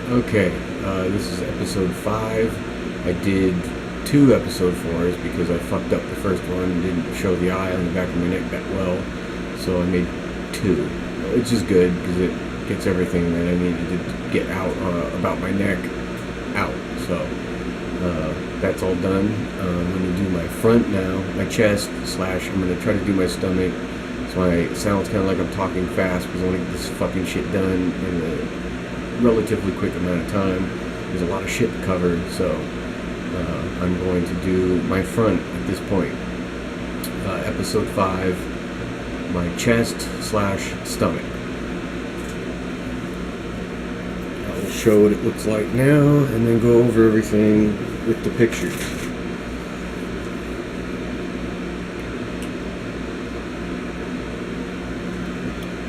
Okay, this is episode 5. I did 2 episode 4s because I fucked up the first one and didn't show the eye on the back of my neck that well. So I made 2, which is good because it gets everything that I needed to get out about my neck out. So that's all done. I'm going to do my front now, my chest / I'm going to try to do my stomach. So it sounds kind of like I'm talking fast because I want to get this fucking shit done in a relatively quick amount of time. There's a lot of shit covered, so I'm going to do my front at this point. Episode 5, my chest / stomach. I will show what it looks like now and then go over everything with the pictures.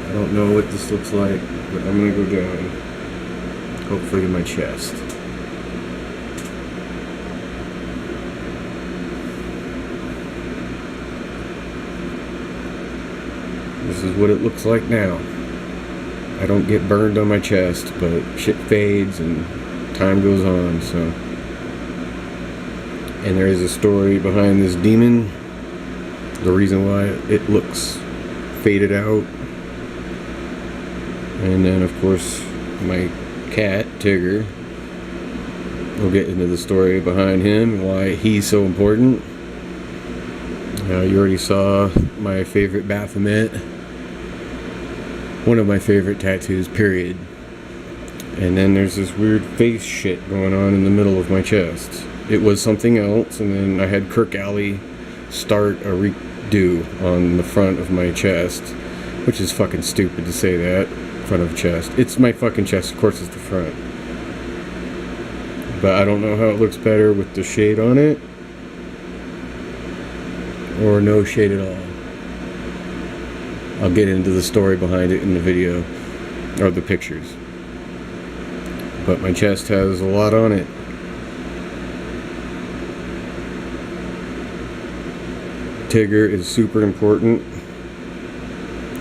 I don't know what this looks like, but I'm going to go down. Hopefully to my chest. This is what it looks like now. I don't get burned on my chest, but shit fades and time goes on, so. And there is a story behind this demon. The reason why it looks faded out. And then of course my cat, Tigger. We'll get into the story behind him and why he's so important. You already saw my favorite Baphomet. One of my favorite tattoos, period. And then there's this weird face shit going on in the middle of my chest. It was something else, and then I had Kirk Alley start a redo on the front of my chest, which is fucking stupid to say that. Front of chest. It's my fucking chest, of course it's the front. But I don't know how it looks better with the shade on it or no shade at all. I'll get into the story behind it in the video or the pictures. But my chest has a lot on it. Tigger is super important.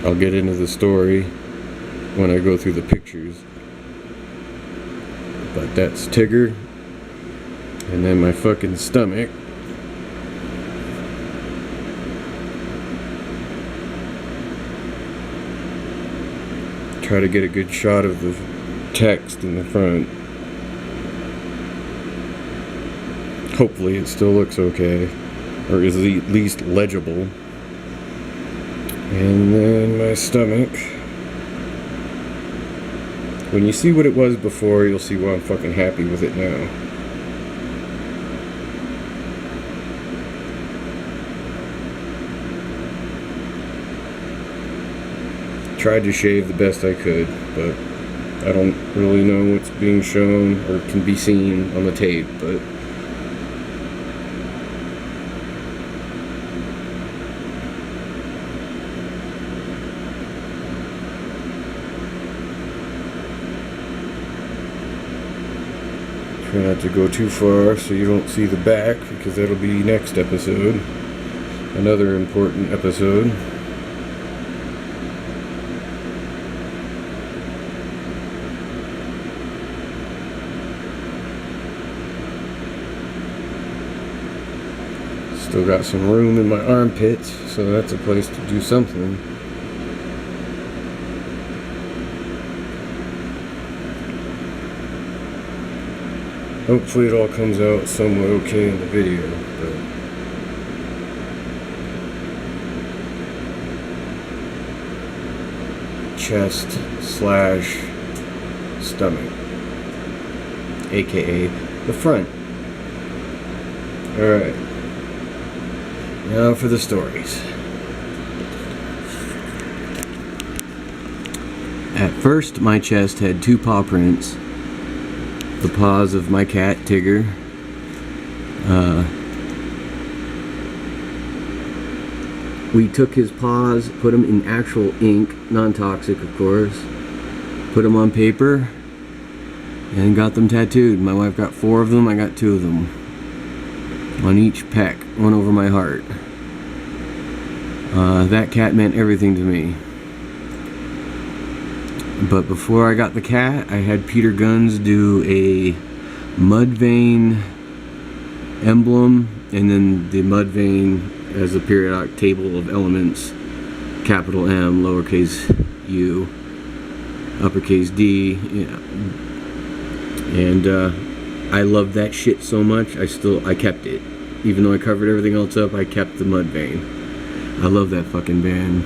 I'll get into the story when I go through the pictures. But that's Tigger. And then my fucking stomach. Try to get a good shot of the text in the front. Hopefully it still looks okay, or is at least legible. And then my stomach. When you see what it was before, you'll see why I'm fucking happy with it now. Tried to shave the best I could, but I don't really know what's being shown or can be seen on the tape, but try not to go too far so you don't see the back, because that'll be next episode. Another important episode. Still got some room in my armpits, so that's a place to do something. Hopefully it all comes out somewhat okay in the video, but chest / stomach, aka the front. Alright, now for the stories. At first my chest had 2 paw prints. The paws of my cat, Tigger. We took his paws, put them in actual ink, non-toxic of course, put them on paper, and got them tattooed. My wife got 4 of them, I got 2 of them. On each pec, one over my heart. That cat meant everything to me. But before I got the cat, I had Peter Gunz do a mud vein emblem, and then the mud vein as a periodic table of elements, capital M, lowercase u, uppercase D, yeah. And I loved that shit so much, I kept it. Even though I covered everything else up, I kept the mud vein. I love that fucking band.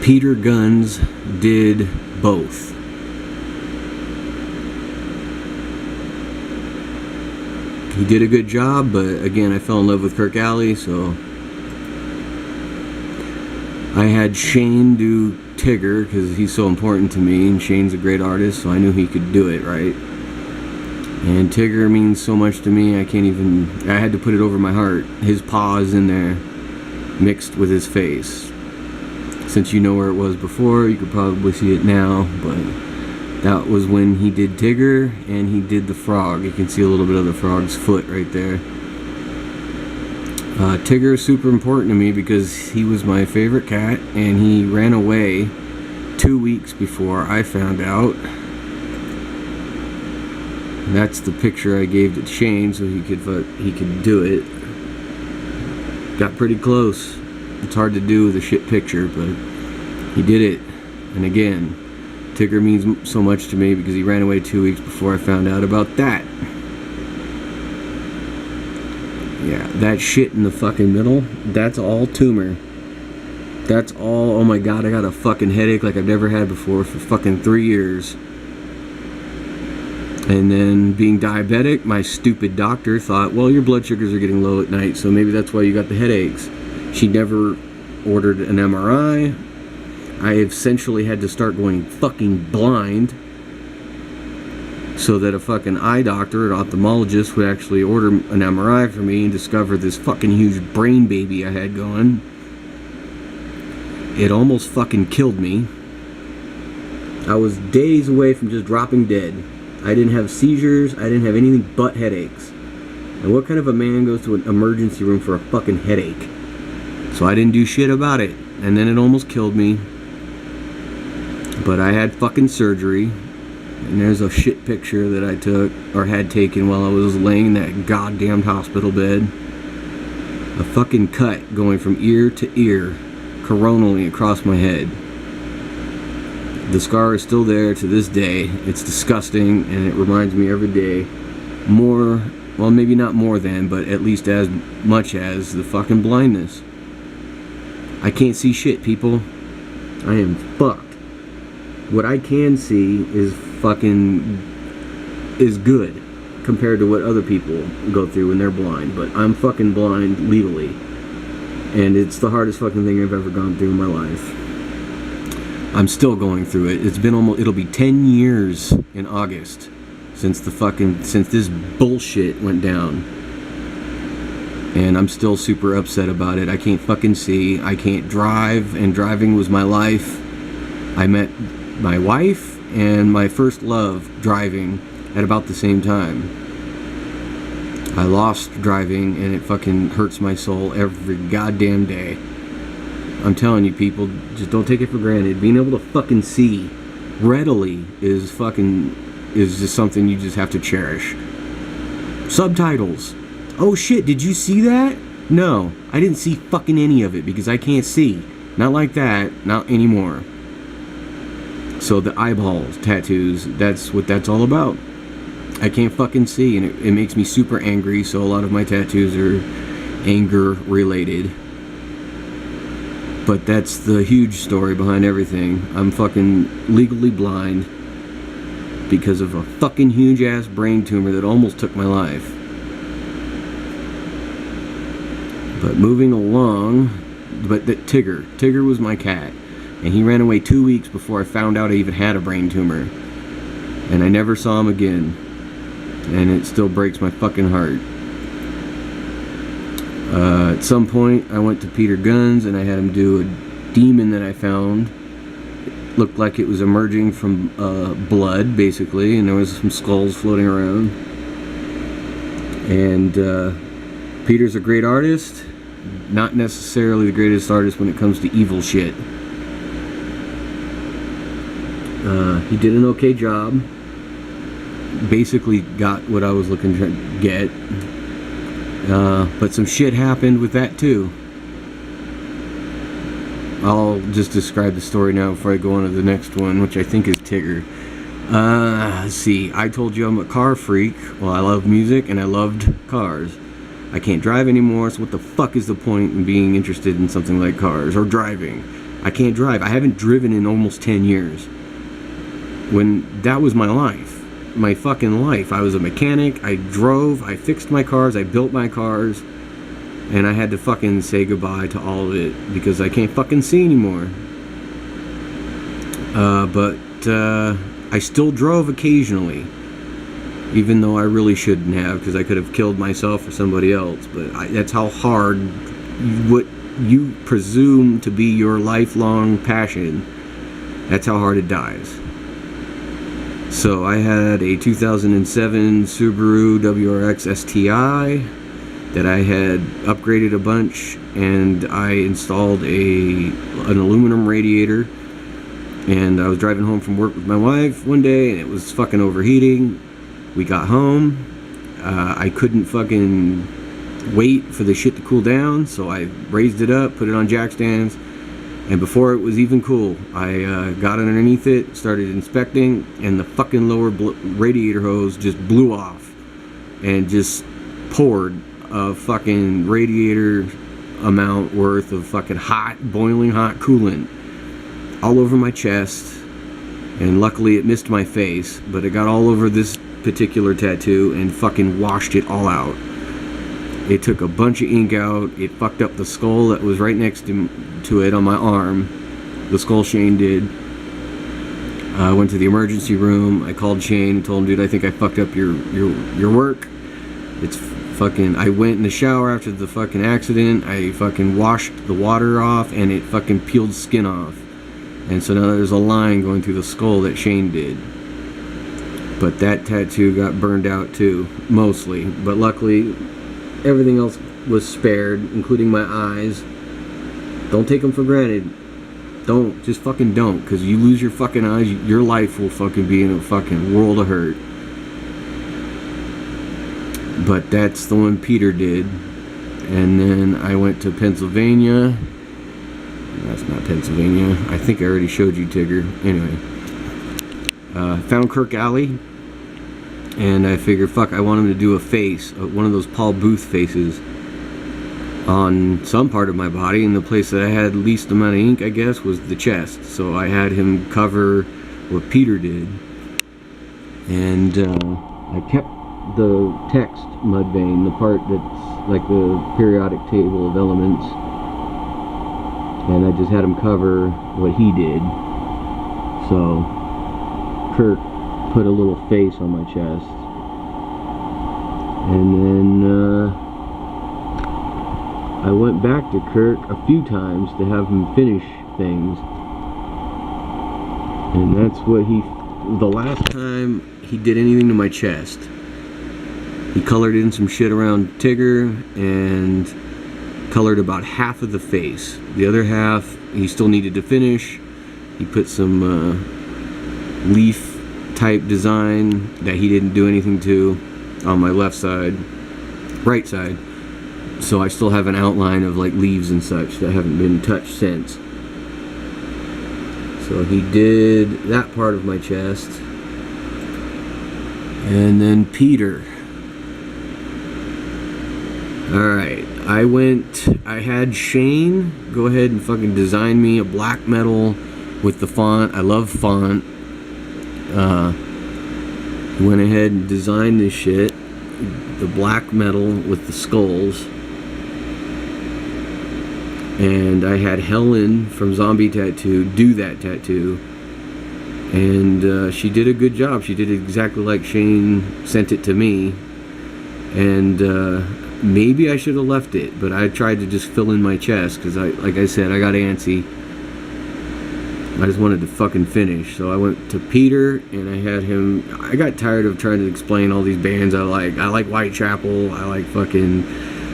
Peter Gunz did both. He did a good job, but again, I fell in love with Kirk Alley, so I had Shane do Tigger because he's so important to me, and Shane's a great artist, so I knew he could do it right. And Tigger means so much to me, I had to put it over my heart. His paw is in there, mixed with his face. Since you know where it was before, you could probably see it now, but that was when he did Tigger, and he did the frog. You can see a little bit of the frog's foot right there. Tigger is super important to me because he was my favorite cat, and he ran away 2 weeks before I found out. And that's the picture I gave to Shane so he could do it. Got pretty close. It's hard to do with a shit picture, but he did it. And again, Tigger means so much to me because he ran away 2 weeks before I found out about that. Yeah, that shit in the fucking middle, that's all tumor. That's all, oh my god, I got a fucking headache like I've never had before for fucking 3 years. And then being diabetic, my stupid doctor thought, well, your blood sugars are getting low at night, so maybe that's why you got the headaches. She never ordered an MRI. I essentially had to start going fucking blind so that a fucking eye doctor, an ophthalmologist, would actually order an MRI for me and discover this fucking huge brain baby I had going. It almost fucking killed me. I was days away from just dropping dead. I didn't have seizures, I didn't have anything but headaches. And what kind of a man goes to an emergency room for a fucking headache? So I didn't do shit about it. And then it almost killed me. But I had fucking surgery. And there's a shit picture that I took, or had taken while I was laying in that goddamn hospital bed. A fucking cut going from ear to ear, coronally across my head. The scar is still there to this day. It's disgusting, and it reminds me every day more, well, maybe not more than, but at least as much as the fucking blindness. I can't see shit, people. I am fucked. What I can see is good compared to what other people go through when they're blind, but I'm fucking blind legally, and it's the hardest fucking thing I've ever gone through in my life. I'm still going through it. It'll be 10 years in August since this bullshit went down. And I'm still super upset about it. I can't fucking see. I can't drive, and driving was my life. I met my wife and my first love driving at about the same time. I lost driving, and it fucking hurts my soul every goddamn day. I'm telling you, people, just don't take it for granted. Being able to fucking see readily is just something you just have to cherish. Subtitles. Oh shit, did you see that? No, I didn't see fucking any of it because I can't see. Not like that, not anymore. So the eyeball tattoos, that's what that's all about. I can't fucking see, and it makes me super angry, so a lot of my tattoos are anger related. But that's the huge story behind everything. I'm fucking legally blind because of a fucking huge ass brain tumor that almost took my life. But moving along, Tigger was my cat, and he ran away 2 weeks before I found out I even had a brain tumor, and I never saw him again, and it still breaks my fucking heart. At some point, I went to Peter Gunz, and I had him do a demon that I found. It looked like it was emerging from blood, basically, and there was some skulls floating around. And Peter's a great artist, not necessarily the greatest artist when it comes to evil shit. He did an okay job. Basically got what I was looking to get. But some shit happened with that too. I'll just describe the story now before I go on to the next one, which I think is Tigger. Let's see. I told you I'm a car freak. Well, I love music and I loved cars. I can't drive anymore, so what the fuck is the point in being interested in something like cars or driving? I can't drive. I haven't driven in almost 10 years. When that was my life. My fucking life. I was a mechanic. I drove. I fixed my cars. I built my cars. And I had to fucking say goodbye to all of it because I can't fucking see anymore. But I still drove occasionally. Even though I really shouldn't have, because I could have killed myself or somebody else. But that's how hard what you presume to be your lifelong passion, that's how hard it dies. So I had a 2007 Subaru WRX STI that I had upgraded a bunch, and I installed an aluminum radiator. And I was driving home from work with my wife one day, and it was fucking overheating. We got home. I couldn't fucking wait for the shit to cool down, so I raised it up, put it on jack stands, and before it was even cool, I got underneath it, started inspecting, and the fucking lower radiator hose just blew off and just poured a fucking radiator amount worth of fucking hot, boiling hot coolant all over my chest. And luckily it missed my face, but it got all over this particular tattoo and fucking washed it all out. It took a bunch of ink out. It fucked up the skull that was right next to it on my arm. The skull Shane did. I went to the emergency room. I called Shane and told him, dude, I think I fucked up your work. It's fucking... I went in the shower after the fucking accident. I fucking washed the water off and it fucking peeled skin off. And so now there's a line going through the skull that Shane did. But that tattoo got burned out too, mostly. But luckily, everything else was spared, including my eyes. Don't take them for granted. Don't. Just fucking don't. Because you lose your fucking eyes, your life will fucking be in a fucking world of hurt. But that's the one Peter did. And then I went to Pennsylvania. That's not Pennsylvania. I think I already showed you Tigger. Anyway. Found Kirk Alley. And I figured, fuck, I want him to do a face. One of those Paul Booth faces. On some part of my body. And the place that I had least amount of ink, I guess, was the chest. So I had him cover what Peter did. And I kept the text mud vein. The part that's like the periodic table of elements. And I just had him cover what he did. So Kirk put a little face on my chest. And then I went back to Kirk a few times to have him finish things. And that's what the last time he did anything to my chest. He colored in some shit around Tigger and colored about half of the face. The other half he still needed to finish. He put some leaf type design that he didn't do anything to on my left side, right side. So I still have an outline of like leaves and such that haven't been touched since. So he did that part of my chest. And then Peter. Alright, I had Shane go ahead and fucking design me a black metal with the font. I love font. He went ahead and designed this shit, the black metal with the skulls. And I had Helen from Zombie Tattoo do that tattoo. And she did a good job. She did it exactly like Shane sent it to me. And maybe I should have left it, but I tried to just fill in my chest because, like I said, I got antsy. I just wanted to fucking finish. So I went to Peter and I had him. I got tired of trying to explain all these bands I like. I like Whitechapel. I like fucking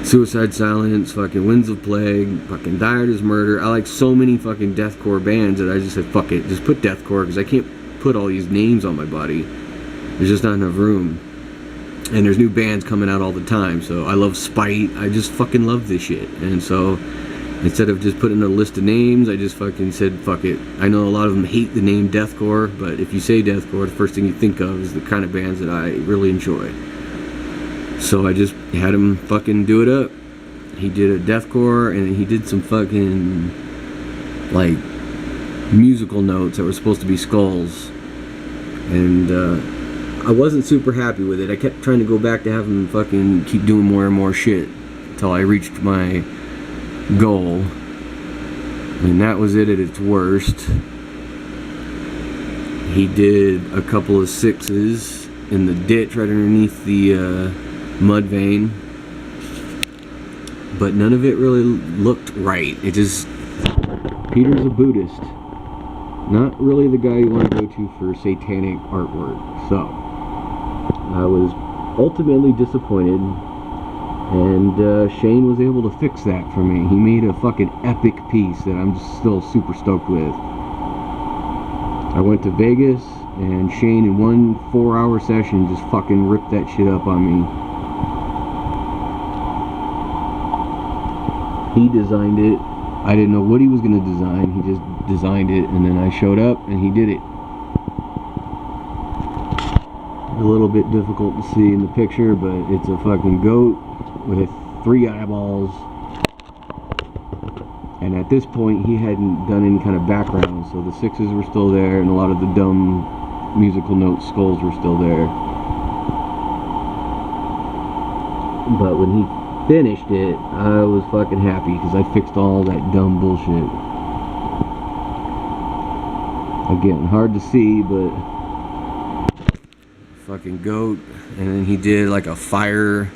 Suicide Silence, fucking Winds of Plague, fucking Died as Murder. I like so many fucking deathcore bands that I just said, fuck it, just put deathcore because I can't put all these names on my body. There's just not enough room. And there's new bands coming out all the time, so I love Spite. I just fucking love this shit. And so instead of just putting a list of names, I just fucking said, fuck it. I know a lot of them hate the name deathcore, but if you say deathcore, the first thing you think of is the kind of bands that I really enjoy. So I just had him fucking do it up. He did a deathcore, and he did some fucking, like, musical notes that were supposed to be skulls. And, I wasn't super happy with it. I kept trying to go back to have him fucking keep doing more and more shit until I reached my goal. And that was it at its worst. He did a couple of 6s in the ditch right underneath the mud vein. But none of it really looked right. It just... Peter's a Buddhist. Not really the guy you want to go to for satanic artwork. So I was ultimately disappointed, and Shane was able to fix that for me. He made a fucking epic piece that I'm just still super stoked with. I went to Vegas, and Shane in one 4-hour session just fucking ripped that shit up on me. He designed it. I didn't know what he was going to design. He just designed it, and then I showed up, and he did it. A little bit difficult to see in the picture, but it's a fucking goat with 3 eyeballs. And at this point, he hadn't done any kind of background, so the 6s were still there, and a lot of the dumb musical note skulls were still there. But when he finished it, I was fucking happy, because I fixed all that dumb bullshit. Again, hard to see, but... fucking goat. And then he did like a fire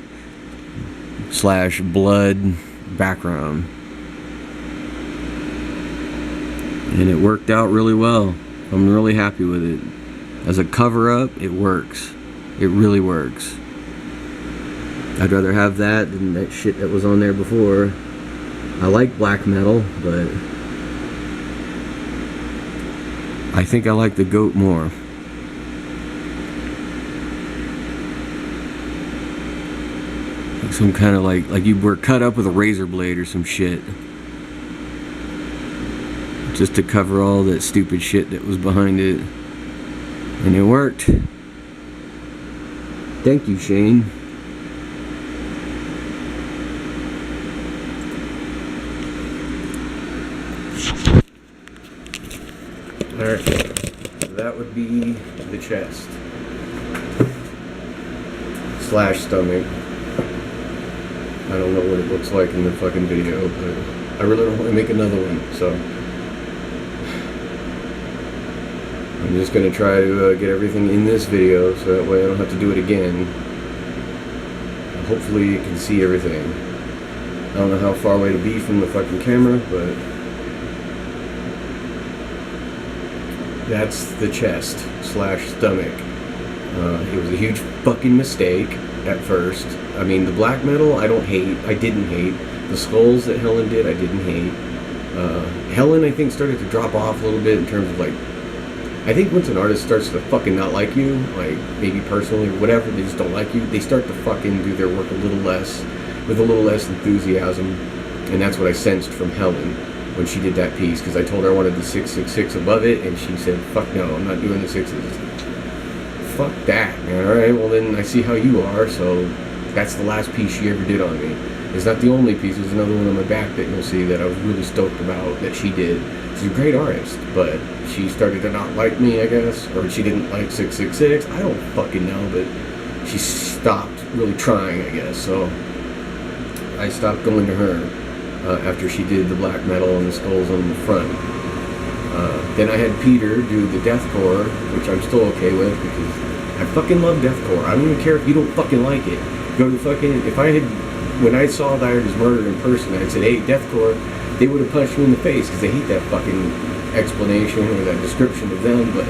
/ blood background, and it worked out really well. I'm really happy with it. As a cover up, it works. It really works. I'd rather have that than that shit that was on there before. I like black metal, but I think I like the goat more. Some kind of like you were cut up with a razor blade or some shit, just to cover all that stupid shit that was behind it, and it worked. Thank you, Shane. Alright, that would be the chest / stomach. I don't know what it looks like in the fucking video, but I really don't want to make another one, so I'm just going to try to get everything in this video, so that way I don't have to do it again. Hopefully you can see everything. I don't know how far away to be from the fucking camera, but that's the chest / stomach. It was a huge fucking mistake at first. I mean, the black metal I didn't hate. The skulls that Helen did, I didn't hate. Helen, I think, started to drop off a little bit in terms of, like, I think once an artist starts to fucking not like you, like, maybe personally or whatever, they just don't like you, they start to fucking do their work a little less, with a little less enthusiasm. And that's what I sensed from Helen when she did that piece, because I told her I wanted the 666 above it, and she said, fuck no, I'm not doing the 6s. Fuck that, man. Alright, well then I see how you are, so that's the last piece she ever did on me. It's not the only piece, there's another one on my back that you'll see that I was really stoked about that she did. She's a great artist, but she started to not like me, I guess, or she didn't like 666, I don't fucking know, but she stopped really trying, I guess, so I stopped going to her after she did the black metal and the skulls on the front. Then I had Peter do the deathcore, which I'm still okay with, because I fucking love deathcore. I don't even care if you don't fucking like it. Go to fucking, when I saw Diary's Murder in person, I said, hey, deathcore, they would have punched me in the face, because they hate that fucking explanation or that description of them, but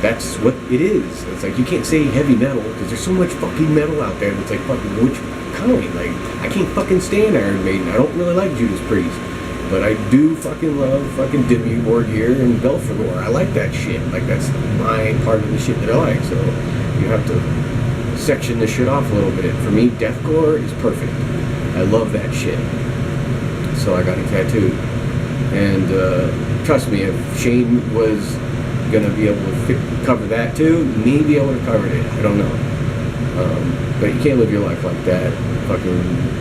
that's what it is. It's like, you can't say heavy metal, because there's so much fucking metal out there that's like, fucking, which kind? Like, I can't fucking stand Iron Maiden. I don't really like Judas Priest. But I do fucking love fucking Dimmu gear and Belfagor. I like that shit. Like, that's my part of the shit that I like. So you have to section the shit off a little bit. For me, deathcore is perfect. I love that shit. So I got a tattoo. And trust me, if Shane was gonna be able to cover that too, maybe I would have covered it. I don't know. But you can't live your life like that, fucking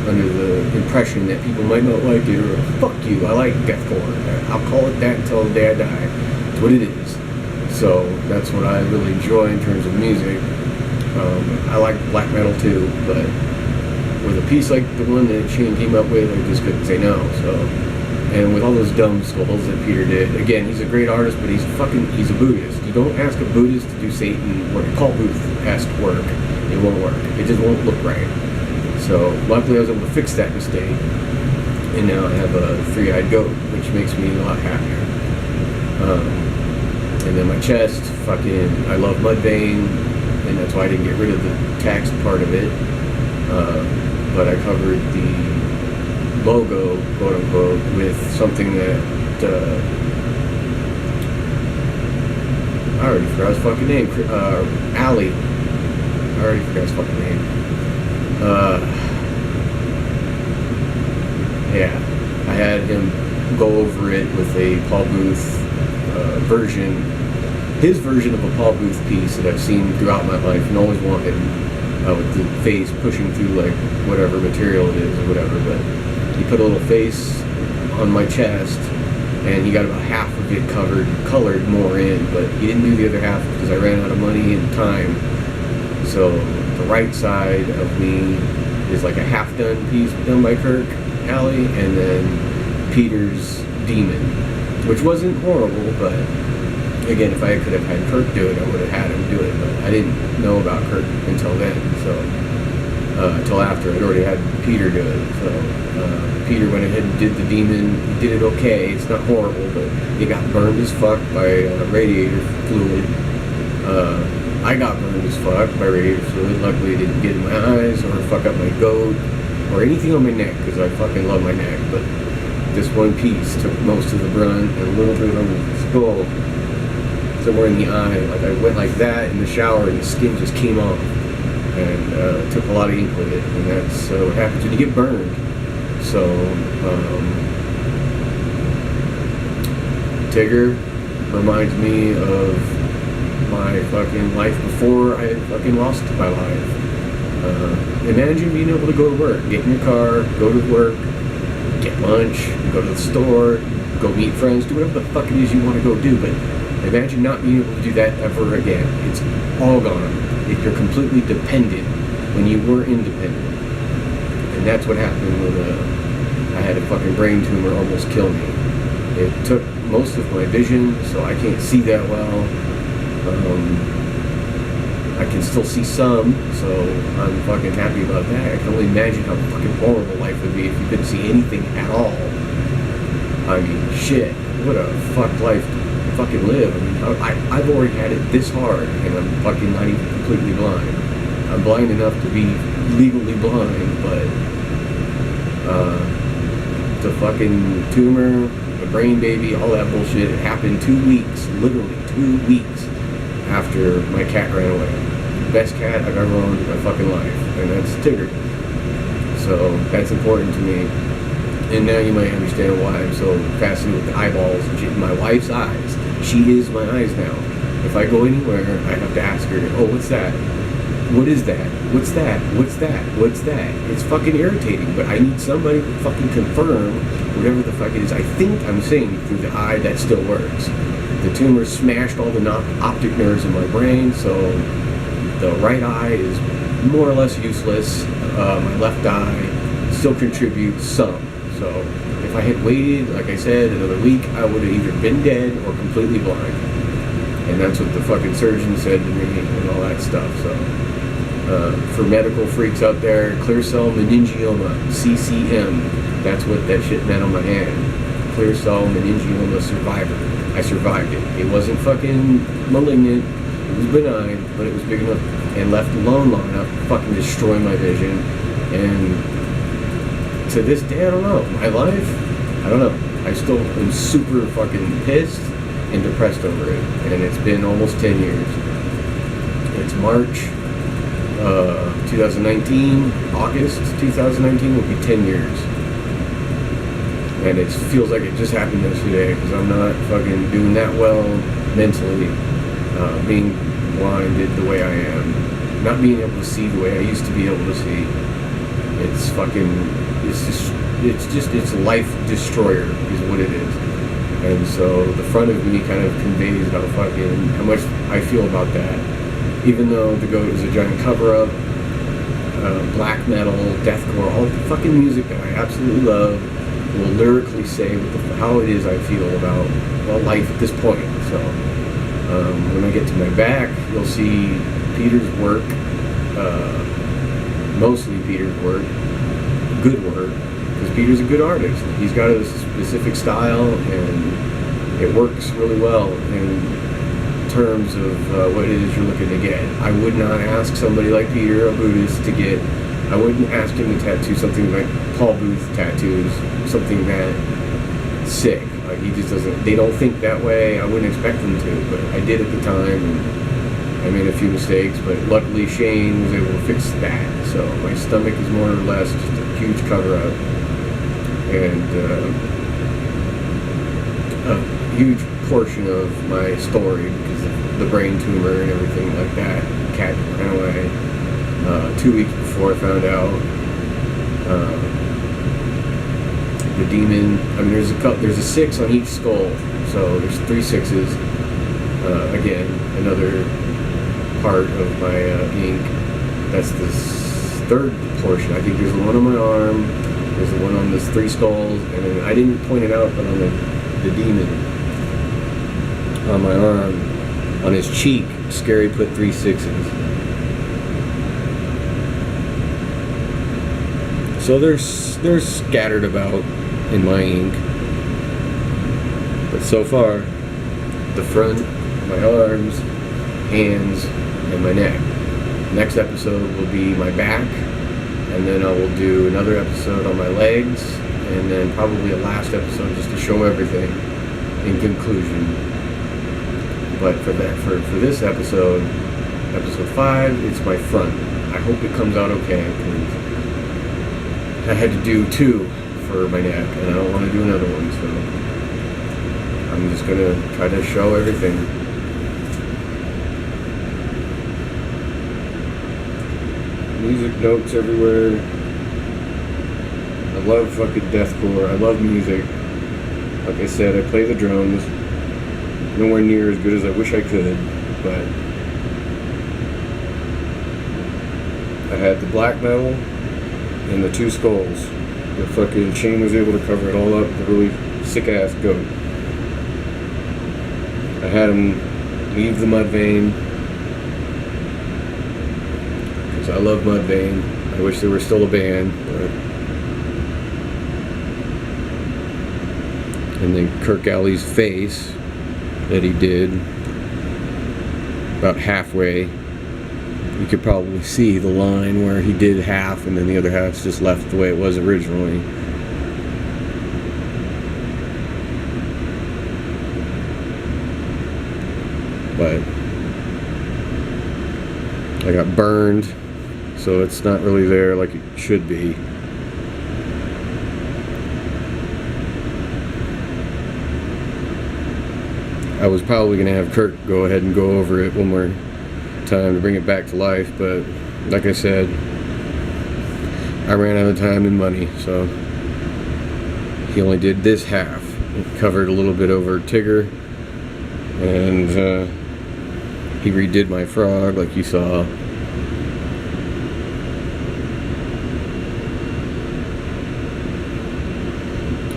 under the impression that people might not like it, or fuck you, I like deathcore. I'll call it that until the day I die. It's what it is. So that's what I really enjoy in terms of music. I like black metal too, but with a piece like the one that Shane came up with, I just couldn't say no. So, and with all those dumb skulls that Peter did, again, he's a great artist, but he's a Buddhist. You don't ask a Buddhist to do Satan or cult booth-esque work. It won't work. It just won't look right. So luckily I was able to fix that mistake, and now I have a three-eyed goat, which makes me a lot happier. And then my chest, fucking, I love Mudvayne, and that's why I didn't get rid of the tax part of it. But I covered the logo, quote unquote, with something that I already forgot his fucking name. Alley. I already forgot his fucking name. Yeah, I had him go over it with a Paul Booth version, his version of a Paul Booth piece that I've seen throughout my life and always wanted, with the face pushing through like whatever material it is or whatever. But he put a little face on my chest, and he got about half of it colored more in, but he didn't do the other half because I ran out of money and time. So the right side of me is like a half-done piece done by Kirk Alley, and then Peter's Demon, which wasn't horrible, but again, if I could have had Kirk do it, I would have had him do it, but I didn't know about Kirk until then, so until after I'd already had Peter do it. So Peter went ahead and did the Demon. He did it okay. It's not horrible, but he got burned as fuck by radiator fluid. I got burned as fuck by radiator fluid. Luckily, it didn't get in my eyes or fuck up my goat or anything on my neck, because I fucking love my neck. But this one piece took most of the brunt, and a little bit on the skull, somewhere in the eye. Like, I went like that in the shower, and the skin just came off, and took a lot of ink with it. And that's what happens when you get burned. So Tigger reminds me of my fucking life before I had fucking lost my life. Imagine being able to go to work, get in your car, go to work, get lunch, go to the store, go meet friends, do whatever the fuck it is you want to go do. But imagine not being able to do that ever again. It's all gone. You're completely dependent when you were independent. And that's what happened when I had a fucking brain tumor almost kill me. It took most of my vision, so I can't see that well. I can still see some, so I'm fucking happy about that. I can only imagine how fucking horrible life would be if you couldn't see anything at all. I mean, shit, what a fucked life to fucking live. I mean, I've already had it this hard, and I'm fucking not even completely blind. I'm blind enough to be legally blind, but the fucking tumor, the brain baby, all that bullshit, it happened 2 weeks, literally 2 weeks after my cat ran away. Best cat I've ever owned in my fucking life, and that's Tigger. So that's important to me. And now you might understand why I'm so fascinated with the eyeballs and shit. My wife's eyes. She is my eyes now. If I go anywhere, I have to ask her, oh, what's that? What is that? What's that? What's that? What's that? It's fucking irritating, but I need somebody to fucking confirm whatever the fuck it is I think I'm seeing through the eye that still works. The tumor smashed all the optic nerves in my brain, so the right eye is more or less useless. My left eye still contributes some. So if I had waited, like I said, another week, I would have either been dead or completely blind. And that's what the fucking surgeon said to me and all that stuff. So for medical freaks out there, clear cell meningioma, CCM. That's what that shit meant on my hand. Clear cell meningioma survivor. I survived it. It wasn't fucking malignant. It was benign, but it was big enough and left alone long enough to fucking destroy my vision. And to this day, I don't know. My life, I don't know. I still am super fucking pissed and depressed over it. And it's been almost 10 years. It's March 2019, August 2019 will be 10 years. And it feels like it just happened yesterday because I'm not fucking doing that well mentally, being blinded the way I am, not being able to see the way I used to be able to see. It's a life destroyer is what it is. And so the front of me kind of conveys how much I feel about that. Even though The Goat is a giant cover-up, black metal, deathcore, all the fucking music that I absolutely love, will lyrically say how it is I feel about life at this point. So when I get to my back, you'll see Peter's work, mostly Peter's work, good work, because Peter's a good artist. He's got a specific style, and it works really well in terms of what it is you're looking to get. I would not ask somebody like Peter, a Buddhist, I wouldn't ask him to tattoo something like Paul Booth tattoos, something that sick. Like, he just doesn't, they don't think that way. I wouldn't expect them to, but I did at the time, and I made a few mistakes, but luckily Shane was able to fix that. So my stomach is more or less just a huge cover-up, and a huge portion of my story because of the brain tumor and everything like that. Cat ran away 2 weeks before I found out. The demon, there's a 6 on each skull, so there's 3 6s. Again, another part of my ink. That's the third portion. I think there's the one on my arm, there's the one on the 3 skulls, and then I didn't point it out, but on the demon on my arm, on his cheek, Scary put 3 6s. So they're scattered about in my ink, but so far, the front, my arms, hands, and my neck. Next episode will be my back, and then I will do another episode on my legs, and then probably a last episode just to show everything in conclusion. But for this episode 5, it's my front. I hope it comes out okay, because I had to do 2 for my neck, and I don't want to do another one, so I'm just going to try to show everything. Music notes everywhere. I love fucking deathcore. I love music. Like I said, I play the drums. Nowhere near as good as I wish I could, but I had the black metal and the 2 skulls. The fucking Shane was able to cover it all up with a really sick-ass goat. I had him leave the Mudvayne, because I love Mudvayne. I wish they were still a band, but... And then Kirk Alley's face that he did about halfway, you could probably see the line where he did half and then the other half's just left the way it was originally. But I got burned, so it's not really there like it should be. I was probably going to have Kirk go ahead and go over it one more time to bring it back to life, but like I said, I ran out of time and money, so he only did this half. It covered a little bit over Tigger, and he redid my frog like you saw.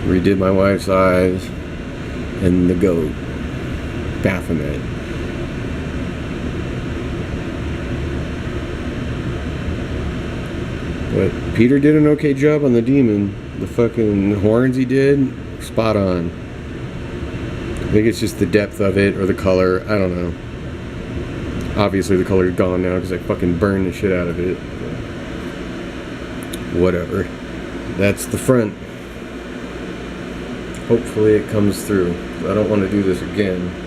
Redid my wife's eyes and the goat. Baphomet. But Peter did an okay job on the demon. The fucking horns he did, spot on. I think it's just the depth of it or the color. I don't know. Obviously the color's gone now because I fucking burned the shit out of it. Whatever. That's the front. Hopefully it comes through. I don't want to do this again.